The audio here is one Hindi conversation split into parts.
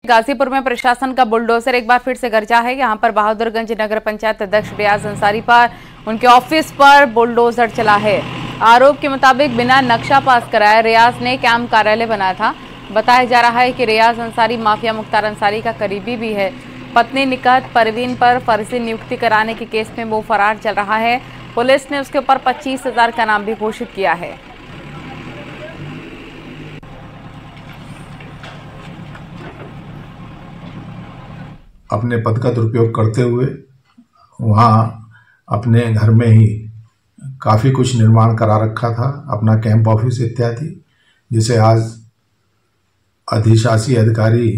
गाजीपुर में प्रशासन का बुलडोजर एक बार फिर से गरजा है। यहां पर बहादुरगंज नगर पंचायत अध्यक्ष रियाज अंसारी पर उनके ऑफिस पर बुलडोजर चला है। आरोप के मुताबिक बिना नक्शा पास कराए रियाज ने कैंप कार्यालय बनाया था। बताया जा रहा है कि रियाज अंसारी माफिया मुख्तार अंसारी का करीबी भी है। पत्नी निकहत परवीन पर फर्जी नियुक्ति कराने के केस में वो फरार चल रहा है। पुलिस ने उसके ऊपर 25,000 का इनाम भी घोषित किया है। अपने पद का दुरुपयोग करते हुए वहाँ अपने घर में ही काफ़ी कुछ निर्माण करा रखा था, अपना कैंप ऑफिस इत्यादि, जिसे आज अधिशासी अधिकारी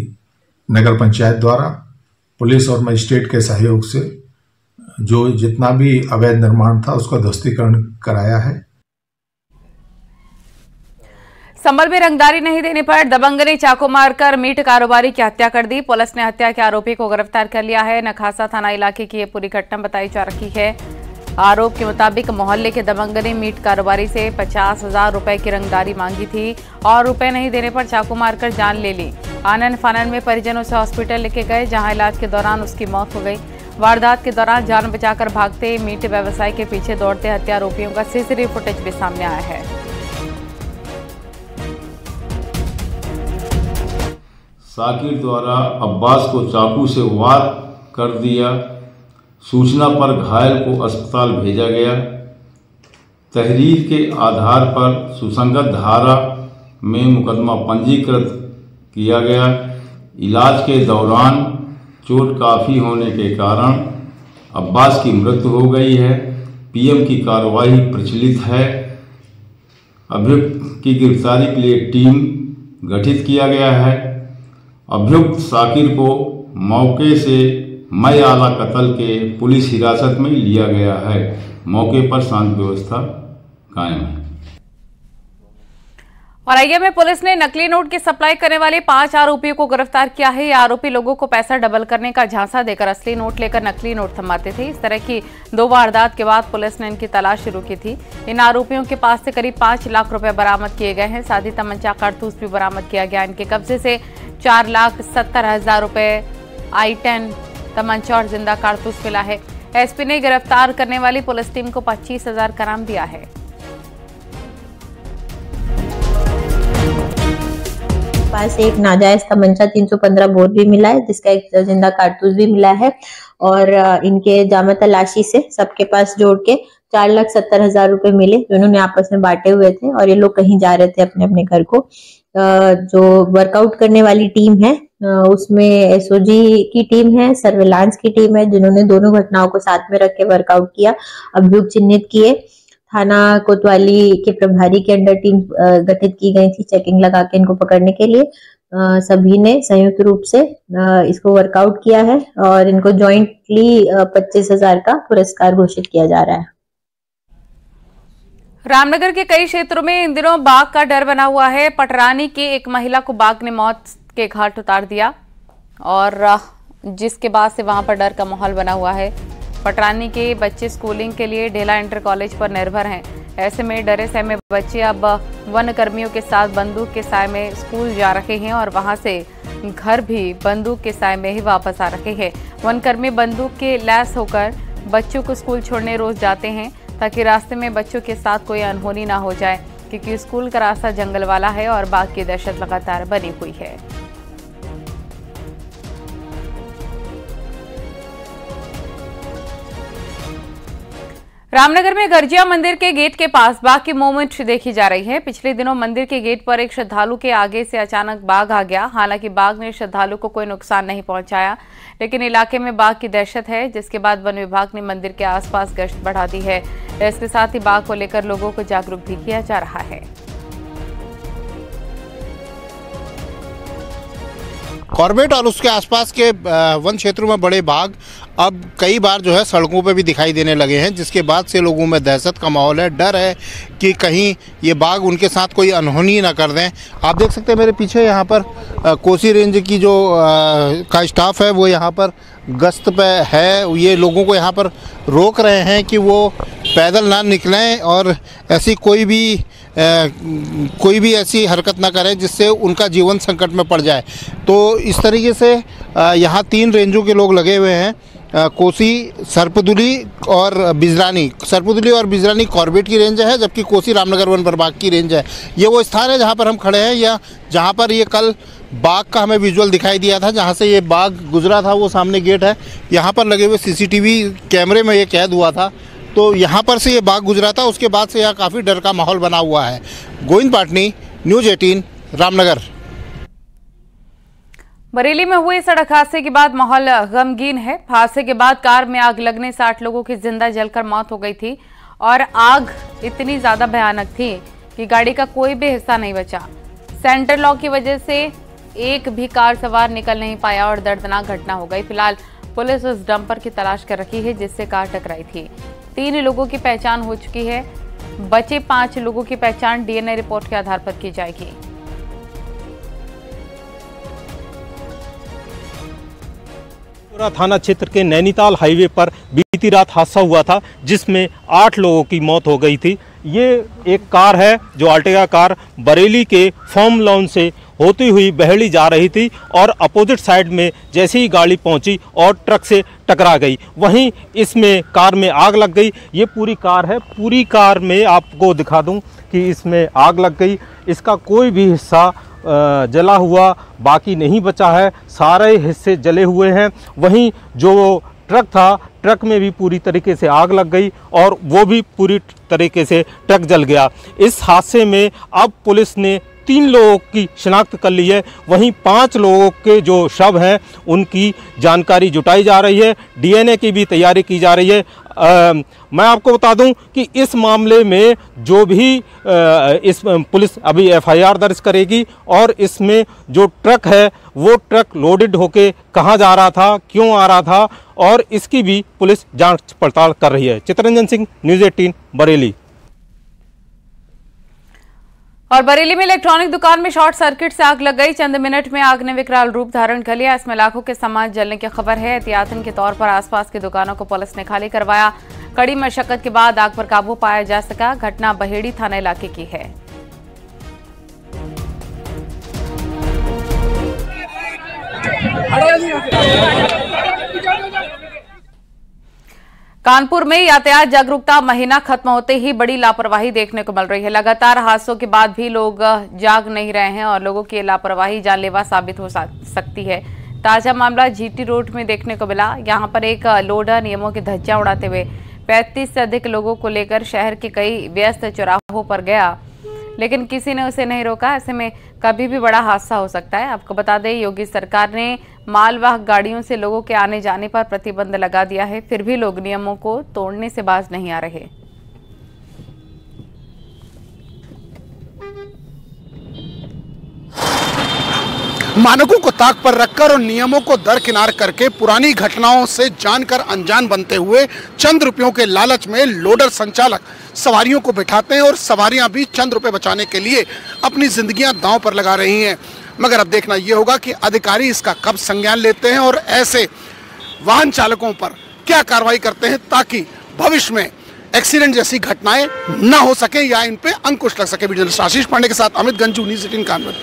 नगर पंचायत द्वारा पुलिस और मजिस्ट्रेट के सहयोग से जो जितना भी अवैध निर्माण था उसका ध्वस्तीकरण कराया है। संभल में रंगदारी नहीं देने पर दबंग ने चाकू मारकर मीट कारोबारी की हत्या कर दी। पुलिस ने हत्या के आरोपी को गिरफ्तार कर लिया है। नखासा थाना इलाके की ये पूरी घटना बताई जा रही है। आरोप के मुताबिक मोहल्ले के दबंग ने मीट कारोबारी से 50,000 रुपए की रंगदारी मांगी थी और रुपए नहीं देने पर चाकू मारकर जान ले ली। आनन फानन में परिजनों से हॉस्पिटल लेके गए, जहां इलाज के दौरान उसकी मौत हो गई। वारदात के दौरान जान बचाकर भागते मीट व्यवसायी के पीछे दौड़ते हत्या आरोपियों का सीसीटीवी फुटेज भी सामने आया है। साकिर द्वारा अब्बास को चाकू से वार कर दिया। सूचना पर घायल को अस्पताल भेजा गया। तहरीर के आधार पर सुसंगत धारा में मुकदमा पंजीकृत किया गया। इलाज के दौरान चोट काफ़ी होने के कारण अब्बास की मृत्यु हो गई है। पीएम की कार्रवाई प्रचलित है। अभियुक्त की गिरफ्तारी के लिए टीम गठित किया गया है। अभियुक्त साकिर को मौके से मई आला कत्ल के पुलिस हिरासत में लिया गया है। मौके पर शांति व्यवस्था कायम है। औरैया में पुलिस ने नकली नोट की सप्लाई करने वाले 5 आरोपियों को गिरफ्तार किया है। ये आरोपी लोगों को पैसा डबल करने का झांसा देकर असली नोट लेकर नकली नोट थमाते थे। इस तरह की 2 वारदात के बाद पुलिस ने इनकी तलाश शुरू की थी। इन आरोपियों के पास से करीब 5 लाख रुपए बरामद किए गए हैं। साथ ही तमंचा कारतूस भी बरामद किया गया। इनके कब्जे से 4,70,000 रुपए, I-10 तमंचा और जिंदा कारतूस मिला है। एसपी ने गिरफ्तार करने वाली पुलिस टीम को 25,000 का इनाम दिया है। पास एक नाजायज तमंचा 315 बोर भी मिला है, जिसका एक जिंदा कारतूस भी मिला है। और इनके जामा तलाशी से सबके पास जोड़ के 4,70,000 रुपए मिले, जो इन्होंने आपस में बांटे हुए थे। और ये लोग कहीं जा रहे थे अपने अपने घर को। जो वर्कआउट करने वाली टीम है उसमें एसओजी की टीम है, सर्विलांस की टीम है, जिन्होंने दोनों घटनाओं को साथ में रख के वर्कआउट किया। अभियुक्त चिन्हित किए। थाना कोतवाली के प्रभारी के अंडर टीम गठित की गई थी चेकिंग लगा के इनको पकड़ने के लिए। सभी ने संयुक्त रूप से इसको वर्कआउट किया है और इनको जॉइंटली 25,000 का पुरस्कार घोषित किया जा रहा है। रामनगर के कई क्षेत्रों में इन दिनों बाघ का डर बना हुआ है। पटरानी की एक महिला को बाघ ने मौत के घाट उतार दिया और जिसके बाद से वहां पर डर का माहौल बना हुआ है। पटरानी के बच्चे स्कूलिंग के लिए ढेला इंटर कॉलेज पर निर्भर हैं। ऐसे में डरे सहमे बच्चे अब वन कर्मियों के साथ बंदूक के साए में स्कूल जा रहे हैं और वहां से घर भी बंदूक के साए में ही वापस आ रहे हैं। वन कर्मी बंदूक के लैस होकर बच्चों को स्कूल छोड़ने रोज जाते हैं, ताकि रास्ते में बच्चों के साथ कोई अनहोनी ना हो जाए, क्योंकि स्कूल का रास्ता जंगल वाला है और बाघ की दहशत लगातार बनी हुई है। रामनगर में गर्जिया मंदिर के गेट के पास बाघ की मूवमेंट देखी जा रही है। पिछले दिनों मंदिर के गेट पर एक श्रद्धालु के आगे से अचानक बाघ आ गया। हालांकि बाघ ने श्रद्धालु को कोई नुकसान नहीं पहुंचाया, लेकिन इलाके में बाघ की दहशत है, जिसके बाद वन विभाग ने मंदिर के आसपास गश्त बढ़ा दी है। इसके साथ ही बाघ को लेकर लोगों को जागरूक भी किया जा रहा है। कॉर्बेट और उसके आसपास के वन क्षेत्रों में बड़े बाघ अब कई बार जो है सड़कों पे भी दिखाई देने लगे हैं, जिसके बाद से लोगों में दहशत का माहौल है। डर है कि कहीं ये बाघ उनके साथ कोई अनहोनी ना कर दें। आप देख सकते हैं मेरे पीछे यहाँ पर कोसी रेंज की जो का स्टाफ है वो यहाँ पर गश्त पे है। ये लोगों को यहाँ पर रोक रहे हैं कि वो पैदल ना निकलें और ऐसी कोई भी कोई भी ऐसी हरकत ना करें जिससे उनका जीवन संकट में पड़ जाए। तो इस तरीके से यहाँ 3 रेंजों के लोग लगे हुए हैं, कोसी, सरपदुली और बिजरानी। सरपदुली और बिजरानी कॉर्बेट की रेंज है, जबकि कोसी रामनगर वन प्रभाग की रेंज है। ये वो स्थान है जहाँ पर हम खड़े हैं, या जहाँ पर ये कल बाघ का हमें विजुअल दिखाई दिया था, जहाँ से ये बाघ गुजरा था। वो सामने गेट है, यहाँ पर लगे हुए CCTV कैमरे में ये कैद हुआ था। तो यहाँ पर से ये बाघ गुजरा था, उसके बाद से यहाँ काफ़ी डर का माहौल बना हुआ है। गोविंद पाटनी, न्यूज़ 18, रामनगर। बरेली में हुए सड़क हादसे के बाद माहौल गमगीन है। हादसे के बाद कार में आग लगने 60 लोगों की जिंदा जलकर मौत हो गई थी और आग इतनी ज्यादा भयानक थी कि गाड़ी का कोई भी हिस्सा नहीं बचा। सेंटर लॉक की वजह से एक भी कार सवार निकल नहीं पाया और दर्दनाक घटना हो गई। फिलहाल पुलिस उस डंपर की तलाश कर रही है जिससे कार टकराई थी। 3 लोगों की पहचान हो चुकी है। बचे 5 लोगों की पहचान DNA रिपोर्ट के आधार पर की जाएगी। थाना क्षेत्र के नैनीताल हाईवे पर बीती रात हादसा हुआ था जिसमें 8 लोगों की मौत हो गई थी। ये एक कार है जो आर्टिगा कार बरेली के फार्म लॉन से होती हुई बहेड़ी जा रही थी और अपोजिट साइड में जैसे ही गाड़ी पहुंची और ट्रक से टकरा गई। वहीं इसमें कार में आग लग गई। ये पूरी कार है, पूरी कार में आपको दिखा दूं कि इसमें आग लग गई। इसका कोई भी हिस्सा जला हुआ बाकी नहीं बचा है, सारे हिस्से जले हुए हैं। वहीं जो ट्रक था, ट्रक में भी पूरी तरीके से आग लग गई और वो भी पूरी तरीके से ट्रक जल गया। इस हादसे में अब पुलिस ने 3 लोगों की शिनाख्त कर ली है। वहीं 5 लोगों के जो शव हैं उनकी जानकारी जुटाई जा रही है। DNA की भी तैयारी की जा रही है। मैं आपको बता दूं कि इस मामले में जो भी इस पुलिस अभी FIR दर्ज करेगी और इसमें जो ट्रक है वो ट्रक लोडेड होके कहाँ जा रहा था, क्यों आ रहा था, और इसकी भी पुलिस जांच पड़ताल कर रही है। चित्ररंजन सिंह, न्यूज़ 18, बरेली। और बरेली में इलेक्ट्रॉनिक दुकान में शॉर्ट सर्किट से आग लग गई। चंद मिनट में आग ने विकराल रूप धारण कर लिया। इसमें लाखों के सामान जलने की खबर है। एहतियातन के तौर पर आसपास की दुकानों को पुलिस ने खाली करवाया। कड़ी मशक्कत के बाद आग पर काबू पाया जा सका। घटना बहेड़ी थाना इलाके की है। कानपुर में यातायात जागरूकता महीना खत्म होते ही बड़ी लापरवाही देखने को मिल रही है। लगातार हादसों के बाद भी लोग जाग नहीं रहे हैं और लोगों की लापरवाही जानलेवा साबित हो सकती है। ताजा मामला GT रोड में देखने को मिला। यहां पर एक लोडर नियमों की धज्जियां उड़ाते हुए 35 से अधिक लोगों को लेकर शहर के कई व्यस्त चौराहों पर गया, लेकिन किसी ने उसे नहीं रोका। ऐसे में कभी भी बड़ा हादसा हो सकता है। आपको बता दें, योगी सरकार ने मालवाहक गाड़ियों से लोगों के आने जाने पर प्रतिबंध लगा दिया है, फिर भी लोग नियमों को तोड़ने से बाज नहीं आ रहे। मानकों को ताक पर रखकर और नियमों को दरकिनार करके पुरानी घटनाओं से जानकर अनजान बनते हुए चंद रुपयों के लालच में लोडर संचालक सवारियों को बिठाते हैं और सवारियां भी चंद रुपए बचाने के लिए अपनी जिंदगियां दांव पर लगा रही हैं। मगर अब देखना यह होगा कि अधिकारी इसका कब संज्ञान लेते हैं और ऐसे वाहन चालकों पर क्या कार्रवाई करते हैं ताकि भविष्य में एक्सीडेंट जैसी घटनाएं न हो सके या इन पे अंकुश लग सके। वीडियो आशीष पांडे के साथ अमित गंजू, न्यूज़ 18 कानपुर।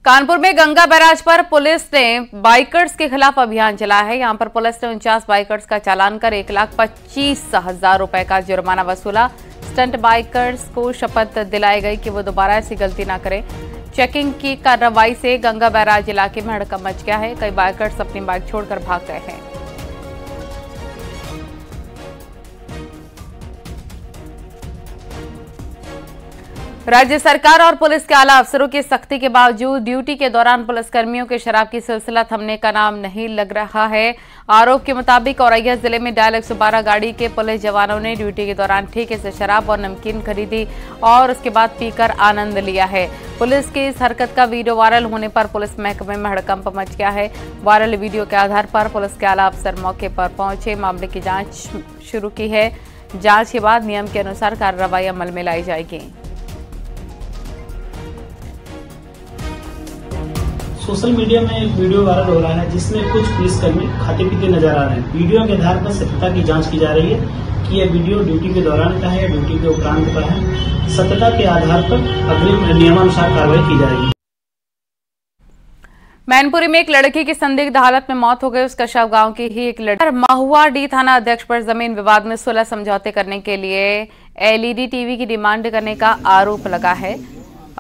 कानपुर में गंगा बैराज पर पुलिस ने बाइकर्स के खिलाफ अभियान चलाया है। यहां पर पुलिस ने 49 बाइकर्स का चालान कर 1,25,000 रुपए का जुर्माना वसूला। स्टंट बाइकर्स को शपथ दिलाई गई कि वो दोबारा ऐसी गलती ना करें। चेकिंग की कार्रवाई से गंगा बैराज इलाके में हड़कंप मच गया है। कई बाइकर्स अपनी बाइक छोड़कर भाग गए हैं। राज्य सरकार और पुलिस के आला अफसरों की सख्ती के बावजूद ड्यूटी के दौरान पुलिसकर्मियों के शराब की सिलसिला थमने का नाम नहीं लग रहा है। आरोप के मुताबिक औरैया जिले में डायल 112 गाड़ी के पुलिस जवानों ने ड्यूटी के दौरान ठेके से शराब और नमकीन खरीदी और उसके बाद पीकर आनंद लिया है। पुलिस की इस हरकत का वीडियो वायरल होने पर पुलिस महकमे में हड़कंप मच गया है। वायरल वीडियो के आधार पर पुलिस के आला अफसर मौके पर पहुंचे मामले की जाँच शुरू की है। जाँच के बाद नियम के अनुसार कार्रवाई अमल में लाई जाएगी। सोशल मीडिया में एक वीडियो वायरल हो रहा है जिसमें कुछ पुलिसकर्मी खाते पीते नजर आ रहे हैं। वीडियो के आधार पर सत्यता की जांच की जा रही है कि यह वीडियो ड्यूटी के दौरान का है, ड्यूटी के उपरांत का है। सत्यता के आधार पर अग्रिम नियमानुसार कार्रवाई की जाएगी। मैनपुरी में एक लड़की की संदिग्ध हालत में मौत हो गई। उसका शव गांव की ही एक लड़की। महुआडीह थाना अध्यक्ष पर जमीन विवाद में सुलह समझौते करने के लिए एलईडी टीवी की डिमांड करने का आरोप लगा है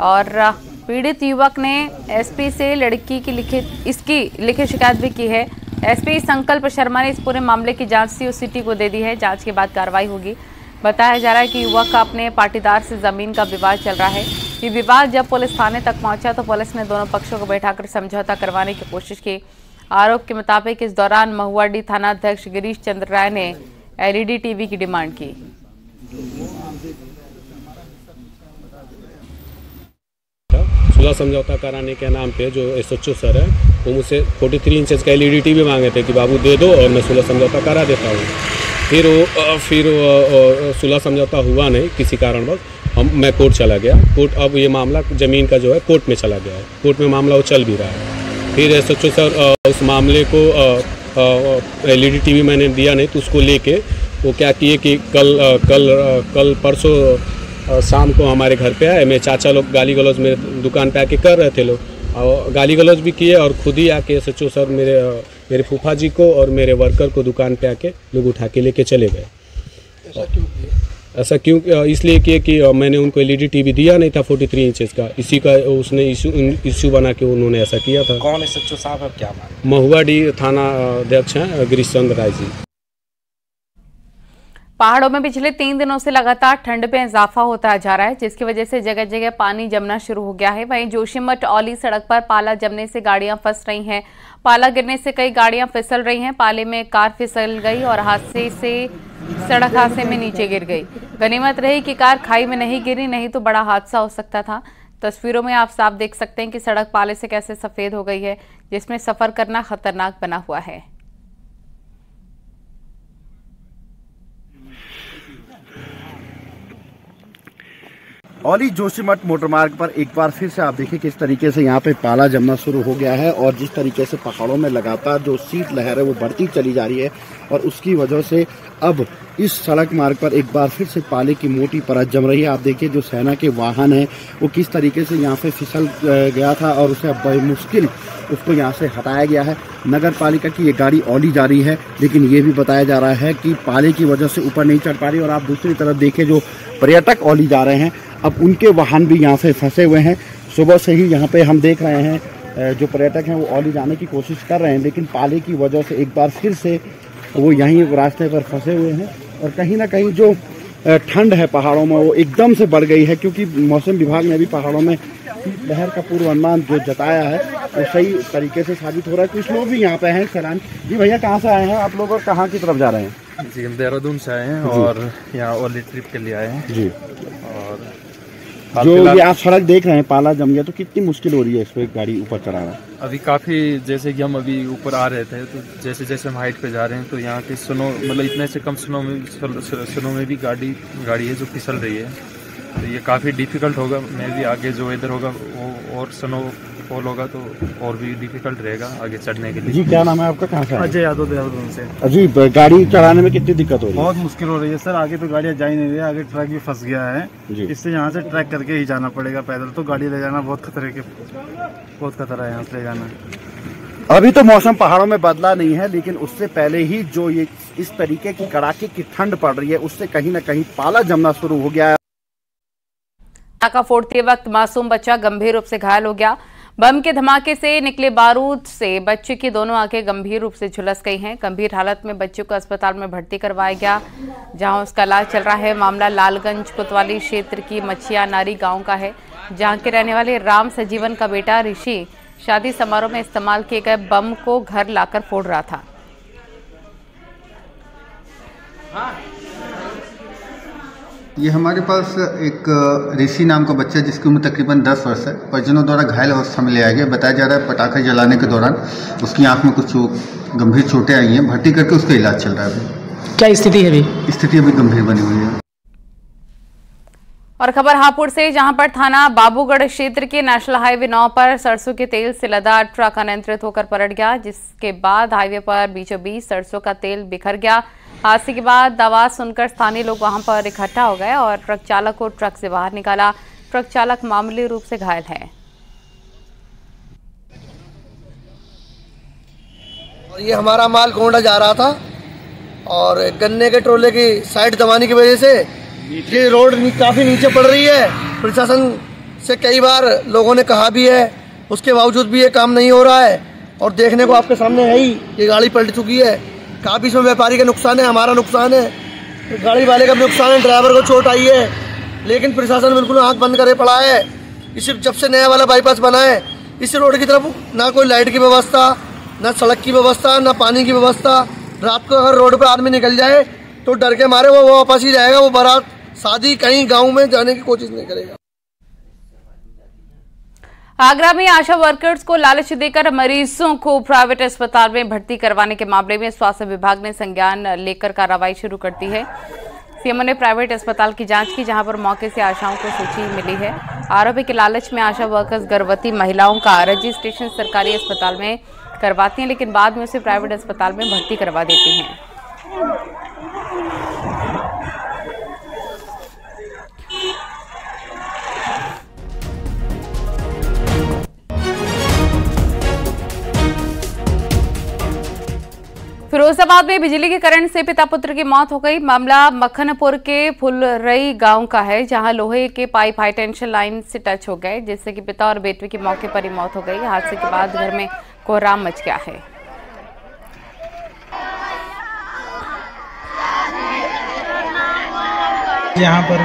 और पीड़ित युवक ने एसपी से लड़की की लिखित शिकायत भी की है। एसपी संकल्प शर्मा ने इस पूरे मामले की जांच सीओसीटी को दे दी है। जांच के बाद कार्रवाई होगी। बताया जा रहा है कि युवक का अपने पाटीदार से जमीन का विवाद चल रहा है। ये विवाद जब पुलिस थाने तक पहुंचा तो पुलिस ने दोनों पक्षों को बैठाकर समझौता करवाने की कोशिश की। आरोप के मुताबिक इस दौरान महुआडीह थाना अध्यक्ष गिरीश चंद्र राय ने एलईडी टीवी की डिमांड की। सुलह समझौता कराने के नाम पे जो एसएचओ सर है वो मुझसे 43 इंचेस का एलईडी टीवी मांगे थे कि बाबू दे दो और मैं सुलह समझौता करा देता हूँ। फिर वो सुलह समझौता हुआ नहीं किसी कारणवश। मैं कोर्ट चला गया। कोर्ट अब ये मामला ज़मीन का जो है कोर्ट में चला गया है। कोर्ट में मामला वो चल भी रहा है। फिर एसएचओ सर उस मामले को एलईडी टीवी मैंने दिया नहीं तो उसको लेके वो क्या किए कि कल परसों शाम को हमारे घर पे आए। मेरे चाचा लोग गाली गलौज मेरे दुकान पे आके कर रहे थे लोग, और गाली गलौज भी किए और खुद ही आके एसएचओ सर मेरे फूफा जी को और मेरे वर्कर को दुकान पे आके लोग उठा के लेके चले गए। ऐसा क्यों? इसलिए किए कि मैंने उनको एलईडी टीवी दिया नहीं था 43 इंचेस का। इसी का उसने इश्यू बना के उन्होंने ऐसा किया था। कौन एसएचओ साहब है, क्या माने? महुआडीह थाना अध्यक्ष हैं गिरीश चंद्र राय जी। पहाड़ों में पिछले 3 दिनों से लगातार ठंड में इजाफा होता जा रहा है, जिसकी वजह से जगह जगह पानी जमना शुरू हो गया है। वहीं जोशीमठ औली सड़क पर पाला जमने से गाड़ियां फंस रही हैं। पाला गिरने से कई गाड़ियां फिसल रही हैं। पाले में कार फिसल गई और सड़क हादसे में नीचे गिर गई। गनीमत रही कि कार खाई में नहीं गिरी, नहीं तो बड़ा हादसा हो सकता था। तस्वीरों में आप साफ देख सकते हैं कि सड़क पाले से कैसे सफेद हो गई है, जिसमें सफर करना खतरनाक बना हुआ है। औली जोशीमठ मोटर मार्ग पर एक बार फिर से आप देखिए किस तरीके से यहाँ पे पाला जमना शुरू हो गया है और जिस तरीके से पहाड़ों में लगातार जो शीतलहर है वो बढ़ती चली जा रही है और उसकी वजह से अब इस सड़क मार्ग पर एक बार फिर से पाले की मोटी परत जम रही है। आप देखिए जो सेना के वाहन है वो किस तरीके से यहाँ पे फिसल गया था और उसे अब बड़ी मुश्किल उसको यहाँ से हटाया गया है। नगर पालिका की ये गाड़ी औली जा रही है, लेकिन ये भी बताया जा रहा है कि पाले की वजह से ऊपर नहीं चढ़ पा रही। और आप दूसरी तरफ देखिए जो पर्यटक औली जा रहे हैं अब उनके वाहन भी यहाँ से फंसे हुए हैं। सुबह से ही यहाँ पे हम देख रहे हैं जो पर्यटक हैं वो औली जाने की कोशिश कर रहे हैं, लेकिन पाले की वजह से एक बार फिर से वो यहीं रास्ते पर फंसे हुए हैं। और कहीं ना कहीं जो ठंड है पहाड़ों में वो एकदम से बढ़ गई है, क्योंकि मौसम विभाग ने भी पहाड़ों में शीतलहर का पूर्वानुमान जो जताया है वो सही तरीके से साबित हो रहा है। कुछ लोग भी यहाँ पे हैं। सलाम जी भैया, कहाँ से आए हैं आप लोग और कहाँ की तरफ जा रहे हैं? जी हम देहरादून से आए हैं और यहाँ औली ट्रिप के लिए आए हैं जी। और जो ये आप सड़क देख रहे हैं पाला जम गया, तो कितनी मुश्किल हो रही है इस पर गाड़ी ऊपर चढ़ाना? अभी काफ़ी, जैसे कि हम अभी ऊपर आ रहे थे तो जैसे जैसे हम हाइट पे जा रहे हैं तो यहाँ की स्नो मतलब इतने से कम स्नो में भी गाड़ी है जो फिसल रही है, तो ये काफ़ी डिफिकल्ट होगा। मैं भी आगे जो इधर होगा वो और स्नो फॉल होगा तो और भी डिफिकल्ट रहेगा आगे चढ़ने के लिए। जी क्या नाम है आपका, कहाँ से? अजय यादव, देहरादून से। जी गाड़ी चढ़ाने में कितनी दिक्कत हो रही है? बहुत मुश्किल हो रही है सर। आगे तो गाड़ियाँ जा ही नहीं रही है, आगे ट्रक भी फंस गया है, इससे यहाँ से ट्रैक करके ही जाना पड़ेगा। पैदल तो गाड़ी ले जाना बहुत खतरा है यहाँ से ले जाना। अभी तो मौसम पहाड़ों में बदला नहीं है, लेकिन उससे पहले ही जो ये इस तरीके की कड़ाके की ठंड पड़ रही है उससे कहीं ना कहीं पाला जमना शुरू हो गया है। नाका फोड़ते वक्त मासूम बच्चा गंभीर रूप से घायल हो गया। बम के धमाके से निकले बारूद से बच्चे की दोनों आंखें गंभीर रूप से झुलस गई हैं। गंभीर हालत में बच्चे को अस्पताल में भर्ती करवाया गया, जहां उसका इलाज चल रहा है। मामला लालगंज कोतवाली क्षेत्र की मच्छिया नारी गांव का है, जहां के रहने वाले राम सजीवन का बेटा ऋषि शादी समारोह में इस्तेमाल किए गए बम को घर लाकर फोड़ रहा था। ये हमारे पास एक ऋषि नाम का बच्चा जिसकी उम्र तकरीबन 10 वर्ष है, परिजनों द्वारा घायल अवस्था में ले आया गया। बताया जा रहा है पटाखा जलाने के दौरान उसकी आंख में कुछ गंभीर चोटें आई हैं, भर्ती करके उसका इलाज चल रहा है। अभी क्या स्थिति है? स्थिति अभी गंभीर बनी हुई है। और खबर हापुड़ से, जहां पर थाना बाबूगढ़ क्षेत्र के नेशनल हाईवे 9 पर सरसों के तेल से लदा ट्रक अनियंत्रित होकर पलट गया, जिसके बाद हाईवे पर बीचों बीच सरसों का तेल बिखर गया। हादसे के बाद आवाज सुनकर स्थानीय लोग वहां पर इकट्ठा हो गए और ट्रक चालक को ट्रक से बाहर निकाला। ट्रक चालक मामूली रूप से घायल है। और ये हमारा माल गोंडा जा रहा था और गन्ने के ट्रोले की साइड दबाने की वजह से ये रोड काफ़ी नीचे पड़ रही है। प्रशासन से कई बार लोगों ने कहा भी है, उसके बावजूद भी ये काम नहीं हो रहा है। और देखने को आपके सामने है ही, ये गाड़ी पलट चुकी है। काफ़ी इसमें व्यापारी का नुकसान है, हमारा नुकसान है, गाड़ी वाले का भी नुकसान है, ड्राइवर को चोट आई है। लेकिन प्रशासन बिल्कुल आँख बंद करे पड़ा है। इस जब से नया वाला बाईपास बना है, इस रोड की तरफ ना कोई लाइट की व्यवस्था, ना सड़क की व्यवस्था, ना पानी की व्यवस्था। रात को अगर रोड पर आदमी निकल जाए तो डर के मारे वो वापस ही जाएगा, वो बारात शादी कहीं गांव में जाने की कोशिश नहीं करेगा। आगरा में आशा वर्कर्स को लालच देकर मरीजों को प्राइवेट अस्पताल में भर्ती करवाने के मामले में स्वास्थ्य विभाग ने संज्ञान लेकर कार्रवाई शुरू कर दी है। सीएमओ ने प्राइवेट अस्पताल की जांच की, जहां पर मौके से आशाओं को सूची मिली है। आरोप है कि लालच में आशा वर्कर्स गर्भवती महिलाओं का रजिस्ट्रेशन सरकारी अस्पताल में करवाती हैं, लेकिन बाद में उसे प्राइवेट अस्पताल में भर्ती करवा देती हैं। फिरोजाबाद में बिजली के करंट से पिता पुत्र की मौत हो गई। मामला मक्खनपुर के फुलरई गांव का है, जहां लोहे के पाइप हाई टेंशन लाइन से टच हो गए, जिससे कि पिता और बेटे की मौके पर ही मौत हो गई। हादसे के बाद घर में कोहराम मच गया है। यहाँ पर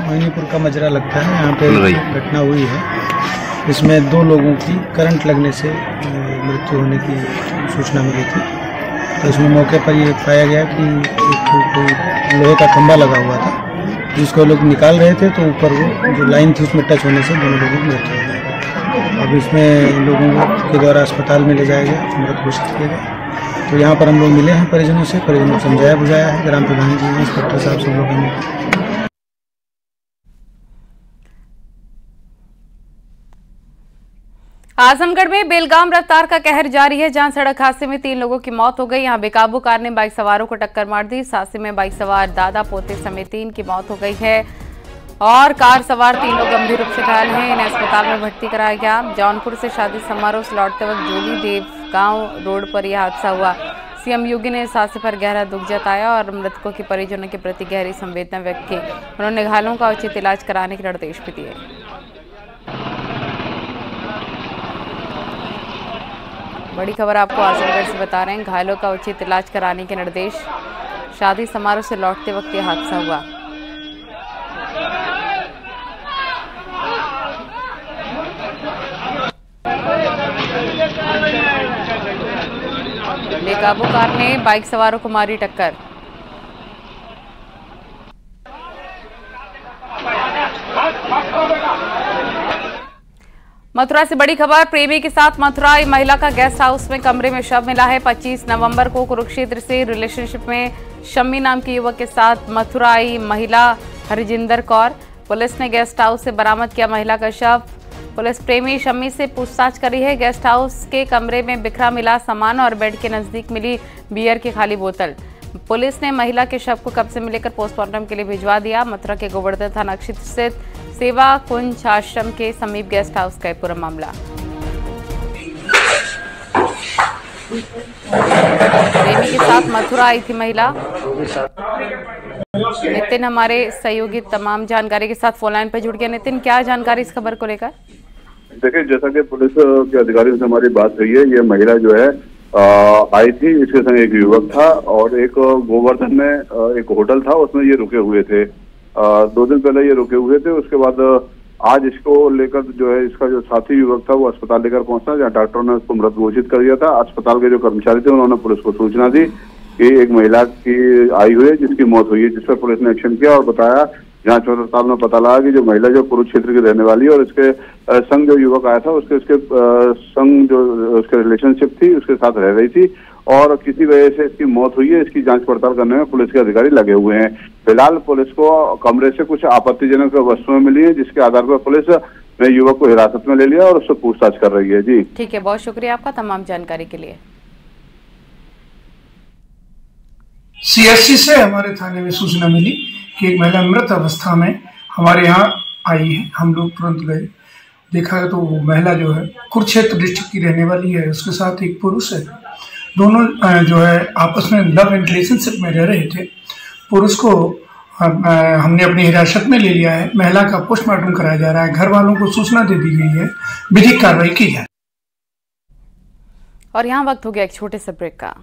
मणिपुर का मजरा लगता है, यहाँ पे घटना हुई है। इसमें 2 लोगों की करंट लगने से मृत्यु होने की सूचना मिली थी। तो इसमें मौके पर ये पाया गया कि एक लोहे का खंभा लगा हुआ था, जिसको लोग निकाल रहे थे, तो ऊपर वो जो लाइन थी उसमें टच होने से दोनों लोगों की मृत्यु हो गई। अब इसमें लोगों के द्वारा अस्पताल में ले जाया गया, मृत घोषित किया गया। तो यहाँ पर हम लोग मिले हैं परिजनों से, परिजनों को समझाया बुझाया है, ग्राम प्रधान जी, इंस्पेक्टर साहब सब लोग हैं। आजमगढ़ में बेलगाम रफ्तार का कहर जारी है, जहां सड़क हादसे में 3 लोगों की मौत हो गई। यहां बेकाबू कार ने बाइक सवारों को टक्कर मार दी। इस हादसे में बाइक सवार दादा पोते समेत 3 की मौत हो गई है और कार सवार 3 लोग गंभीर रूप से घायल हैं। इन्हें अस्पताल में भर्ती कराया गया। जौनपुर से शादी समारोह से लौटते वक्त जोली देव गांव रोड पर यह हादसा हुआ। सीएम योगी ने इस हादसे पर गहरा दुख जताया और मृतकों के परिजनों के प्रति गहरी संवेदना व्यक्त की। उन्होंने घायलों का उचित इलाज कराने के निर्देश भी दिए। बड़ी खबर आपको आजमगढ़ से बता रहे हैं, घायलों का उचित इलाज कराने के निर्देश। शादी समारोह से लौटते वक्त यह हादसा हुआ। बेकाबू कार ने बाइक सवारों को मारी टक्कर। मथुरा से बड़ी खबर, प्रेमी के साथ मथुराई महिला का गेस्ट हाउस में कमरे में शव मिला है। 25 नवंबर को कुरुक्षेत्र से रिलेशनशिप में शम्मी नाम के युवक के साथ मथुराई महिला हरजिंदर कौर। पुलिस ने गेस्ट हाउस से बरामद किया महिला का शव। पुलिस प्रेमी शम्मी से पूछताछ कर रही है। गेस्ट हाउस के कमरे में बिखरा मिला सामान और बेड के नजदीक मिली बियर की खाली बोतल। पुलिस ने महिला के शव को कब्जे में लेकर पोस्टमार्टम के लिए भिजवा दिया। मथुरा के गोवर्धन थाना क्षेत्र स्थित सेवा कुंज आश्रम के समीप गेस्ट हाउस का पूरा मामला। प्रेमी के साथ मथुरा आई थी महिला। नितिन हमारे सहयोगी तमाम जानकारी के साथ फोन लाइन पर जुड़ गया। नितिन, क्या जानकारी इस खबर को लेकर? देखिए, जैसा कि पुलिस के अधिकारियों से हमारी बात हुई है, ये महिला जो है आई थी, इसके संग एक युवक था और एक गोवर्धन में एक होटल था, उसमें ये रुके हुए थे। 2 दिन पहले ये रुके हुए थे। उसके बाद आज इसको लेकर जो है इसका जो साथी युवक था वो अस्पताल लेकर पहुंचा, जहाँ डॉक्टरों ने उसको मृत घोषित कर दिया था। अस्पताल के जो कर्मचारी थे उन्होंने पुलिस को सूचना दी कि एक महिला की आई हुई है जिसकी मौत हुई है, जिस पर पुलिस ने एक्शन किया और बताया जांच पड़ताल में पता लगा कि जो महिला जो कुरुक्षेत्र की रहने वाली है और इसके संग जो युवक आया था उसके संग जो उसके रिलेशनशिप थी उसके साथ रह रही थी और किसी वजह से इसकी मौत हुई है। इसकी जांच पड़ताल करने में पुलिस के अधिकारी लगे हुए हैं। फिलहाल पुलिस को कमरे से कुछ आपत्तिजनक वस्तुएं मिली है जिसके आधार पर पुलिस ने युवक को हिरासत में ले लिया और उससे पूछताछ कर रही है। जी ठीक है, बहुत शुक्रिया आपका तमाम जानकारी के लिए। सीएससी से हमारे थाने में सूचना मिली कि एक महिला मृत अवस्था में हमारे यहाँ आई है। हम लोग तुरंत गए, देखा तो वो महिला जो है कुरुक्षेत्र डिस्ट्रिक्ट की रहने वाली है, उसके साथ एक पुरुष है। दोनों जो है आपस में लव एंड रिलेशनशिप में रह रहे थे। पुरुष को हमने अपनी हिरासत में ले लिया है। महिला का पोस्टमार्टम कराया जा रहा है। घर वालों को सूचना दे दी गई है, विधिक कार्रवाई की जाए। और यहाँ वक्त हो गया एक छोटे से ब्रेक का।